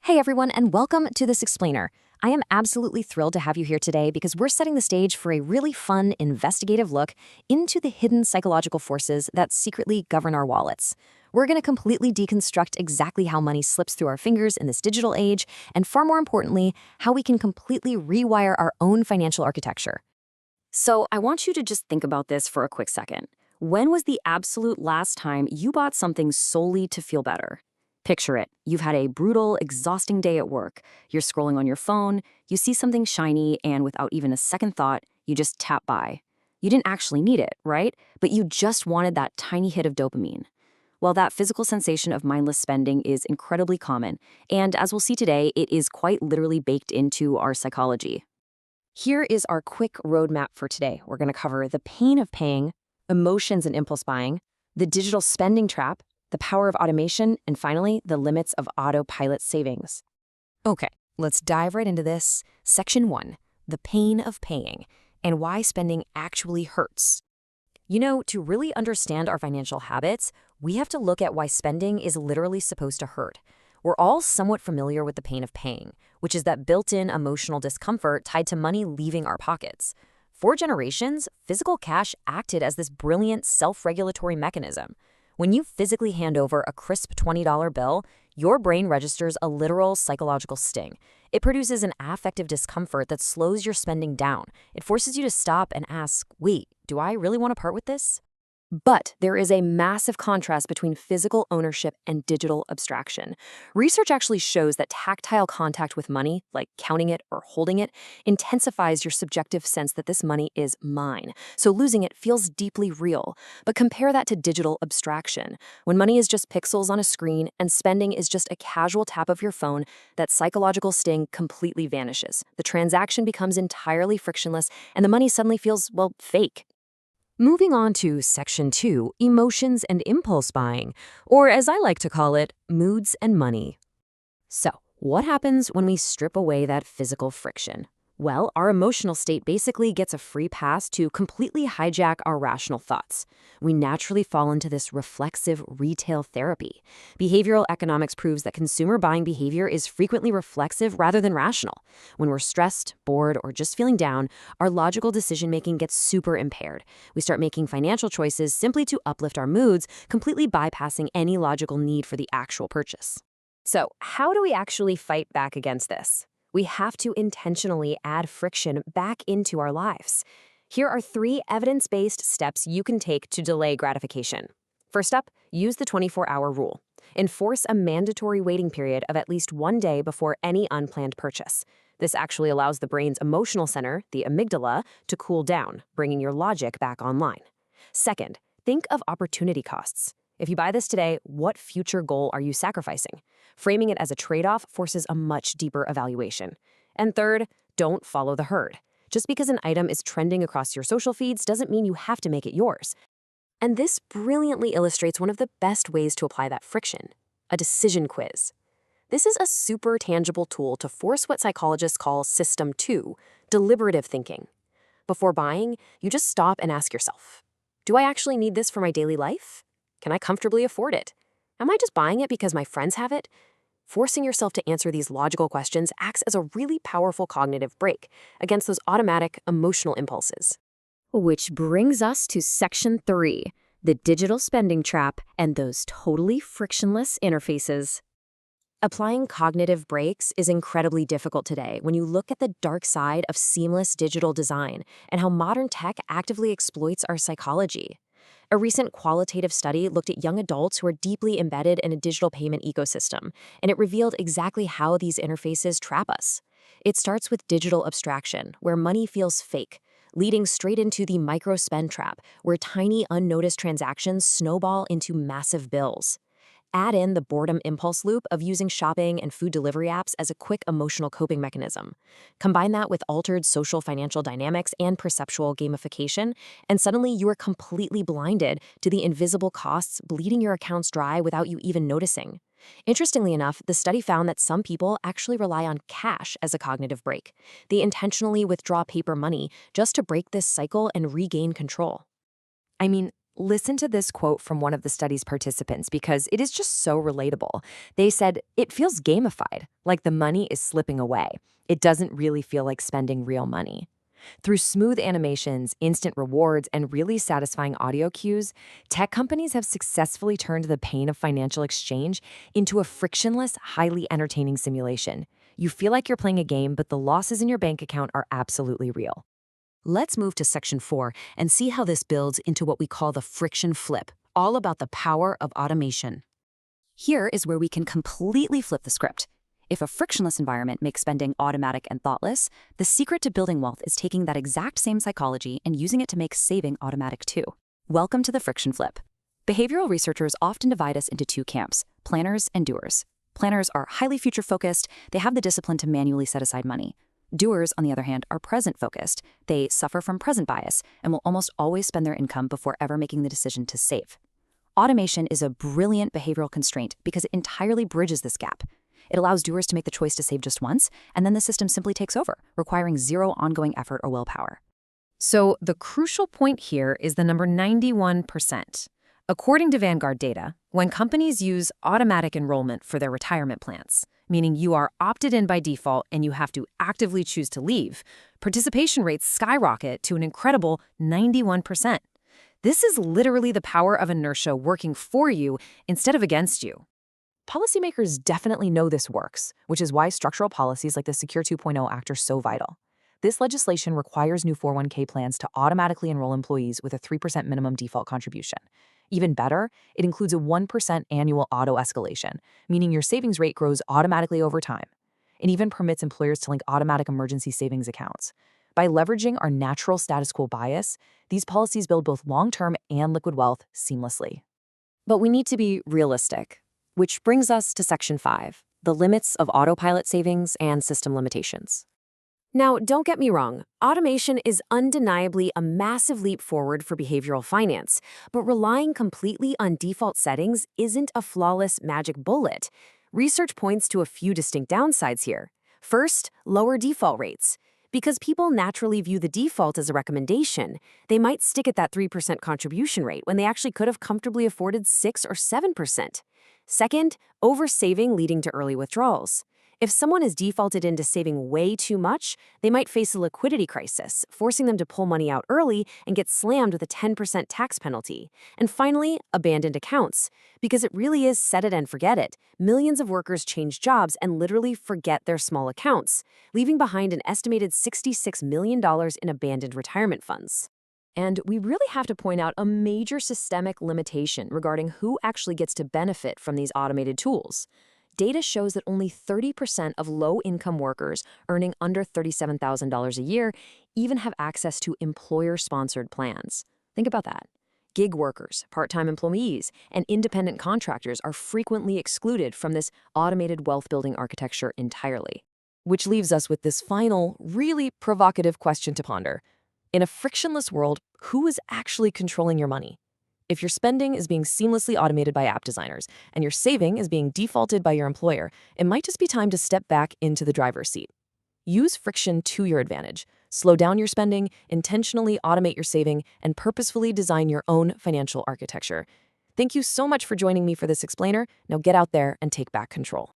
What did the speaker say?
Hey everyone, and welcome to This Explainer. I am absolutely thrilled to have you here today because we're setting the stage for a really fun, investigative look into the hidden psychological forces that secretly govern our wallets. We're going to completely deconstruct exactly how money slips through our fingers in this digital age, and far more importantly, how we can completely rewire our own financial architecture. So I want you to just think about this for a quick second. When was the absolute last time you bought something solely to feel better? Picture it. You've had a brutal, exhausting day at work. You're scrolling on your phone, you see something shiny, and without even a second thought, you just tap buy. You didn't actually need it, right? But you just wanted that tiny hit of dopamine. Well, that physical sensation of mindless spending is incredibly common, and as we'll see today, it is quite literally baked into our psychology. Here is our quick roadmap for today. We're going to cover the pain of paying, emotions and impulse buying, the digital spending trap, the power of automation, and finally, the limits of autopilot savings. Okay, let's dive right into this. Section 1, the pain of paying, and why spending actually hurts. To really understand our financial habits, we have to look at why spending is literally supposed to hurt. We're all somewhat familiar with the pain of paying, which is that built-in emotional discomfort tied to money leaving our pockets. For generations, physical cash acted as this brilliant self-regulatory mechanism. When you physically hand over a crisp $20 bill, your brain registers a literal psychological sting. It produces an affective discomfort that slows your spending down. It forces you to stop and ask, wait, do I really want to part with this? But there is a massive contrast between physical ownership and digital abstraction. Research actually shows that tactile contact with money, like counting it or holding it, intensifies your subjective sense that this money is mine. So losing it feels deeply real. But compare that to digital abstraction. When money is just pixels on a screen and spending is just a casual tap of your phone, that psychological sting completely vanishes. The transaction becomes entirely frictionless, and the money suddenly feels, well, fake. Moving on to Section 2, Emotions and Impulse Buying, or as I like to call it, Moods and Money. So, what happens when we strip away that physical friction? Well, our emotional state basically gets a free pass to completely hijack our rational thoughts. We naturally fall into this reflexive retail therapy. Behavioral economics proves that consumer buying behavior is frequently reflexive rather than rational. When we're stressed, bored, or just feeling down, our logical decision-making gets super impaired. We start making financial choices simply to uplift our moods, completely bypassing any logical need for the actual purchase. So, how do we actually fight back against this? We have to intentionally add friction back into our lives. Here are 3 evidence-based steps you can take to delay gratification. First up, use the 24-hour rule. Enforce a mandatory waiting period of at least 1 day before any unplanned purchase. This actually allows the brain's emotional center, the amygdala, to cool down, bringing your logic back online. Second, think of opportunity costs. If you buy this today, what future goal are you sacrificing? Framing it as a trade-off forces a much deeper evaluation. And third, don't follow the herd. Just because an item is trending across your social feeds doesn't mean you have to make it yours. And this brilliantly illustrates one of the best ways to apply that friction, a decision quiz. This is a super tangible tool to force what psychologists call System 2, deliberative thinking. Before buying, you just stop and ask yourself, do I actually need this for my daily life? Can I comfortably afford it? Am I just buying it because my friends have it? Forcing yourself to answer these logical questions acts as a really powerful cognitive brake against those automatic emotional impulses. Which brings us to Section 3, the digital spending trap and those totally frictionless interfaces. Applying cognitive brakes is incredibly difficult today when you look at the dark side of seamless digital design and how modern tech actively exploits our psychology. A recent qualitative study looked at young adults who are deeply embedded in a digital payment ecosystem, and it revealed exactly how these interfaces trap us. It starts with digital abstraction, where money feels fake, leading straight into the micro-spend trap, where tiny, unnoticed transactions snowball into massive bills. Add in the boredom impulse loop of using shopping and food delivery apps as a quick emotional coping mechanism. Combine that with altered social financial dynamics and perceptual gamification, and suddenly you are completely blinded to the invisible costs bleeding your accounts dry without you even noticing. Interestingly enough, the study found that some people actually rely on cash as a cognitive break. They intentionally withdraw paper money just to break this cycle and regain control. I mean, Listen to this quote from one of the study's participants because it is just so relatable. They said, "It feels gamified, like the money is slipping away. It doesn't really feel like spending real money." Through smooth animations, instant rewards, and really satisfying audio cues, tech companies have successfully turned the pain of financial exchange into a frictionless, highly entertaining simulation. You feel like you're playing a game, but the losses in your bank account are absolutely real. Let's move to Section 4 and see how this builds into what we call the friction flip, all about the power of automation. Here is where we can completely flip the script. If a frictionless environment makes spending automatic and thoughtless, the secret to building wealth is taking that exact same psychology and using it to make saving automatic too. Welcome to the friction flip. Behavioral researchers often divide us into two camps, planners and doers. Planners are highly future-focused. They have the discipline to manually set aside money. Doers, on the other hand, are present-focused. They suffer from present bias and will almost always spend their income before ever making the decision to save. Automation is a brilliant behavioral constraint because it entirely bridges this gap. It allows doers to make the choice to save just once, and then the system simply takes over, requiring zero ongoing effort or willpower. So the crucial point here is the number 91%. According to Vanguard data, when companies use automatic enrollment for their retirement plans, meaning you are opted in by default and you have to actively choose to leave, participation rates skyrocket to an incredible 91%. This is literally the power of inertia working for you instead of against you. Policymakers definitely know this works, which is why structural policies like the Secure 2.0 Act are so vital. This legislation requires new 401k plans to automatically enroll employees with a 3% minimum default contribution. Even better, it includes a 1% annual auto-escalation, meaning your savings rate grows automatically over time. It even permits employers to link automatic emergency savings accounts. By leveraging our natural status quo bias, these policies build both long-term and liquid wealth seamlessly. But we need to be realistic, which brings us to Section 5, the limits of autopilot savings and system limitations. Now, don't get me wrong, automation is undeniably a massive leap forward for behavioral finance, but relying completely on default settings isn't a flawless magic bullet. Research points to a few distinct downsides here. First, lower default rates. Because people naturally view the default as a recommendation, they might stick at that 3% contribution rate when they actually could have comfortably afforded 6 or 7%. Second, oversaving leading to early withdrawals. If someone is defaulted into saving way too much, they might face a liquidity crisis, forcing them to pull money out early and get slammed with a 10% tax penalty. And finally, abandoned accounts. Because it really is set it and forget it. Millions of workers change jobs and literally forget their small accounts, leaving behind an estimated $66 million in abandoned retirement funds. And we really have to point out a major systemic limitation regarding who actually gets to benefit from these automated tools. Data shows that only 30% of low-income workers earning under $37,000 a year even have access to employer-sponsored plans. Think about that. Gig workers, part-time employees, and independent contractors are frequently excluded from this automated wealth-building architecture entirely. Which leaves us with this final, really provocative question to ponder. In a frictionless world, who is actually controlling your money? If your spending is being seamlessly automated by app designers and your saving is being defaulted by your employer, it might just be time to step back into the driver's seat. Use friction to your advantage. Slow down your spending, intentionally automate your saving, and purposefully design your own financial architecture. Thank you so much for joining me for this explainer. Now get out there and take back control.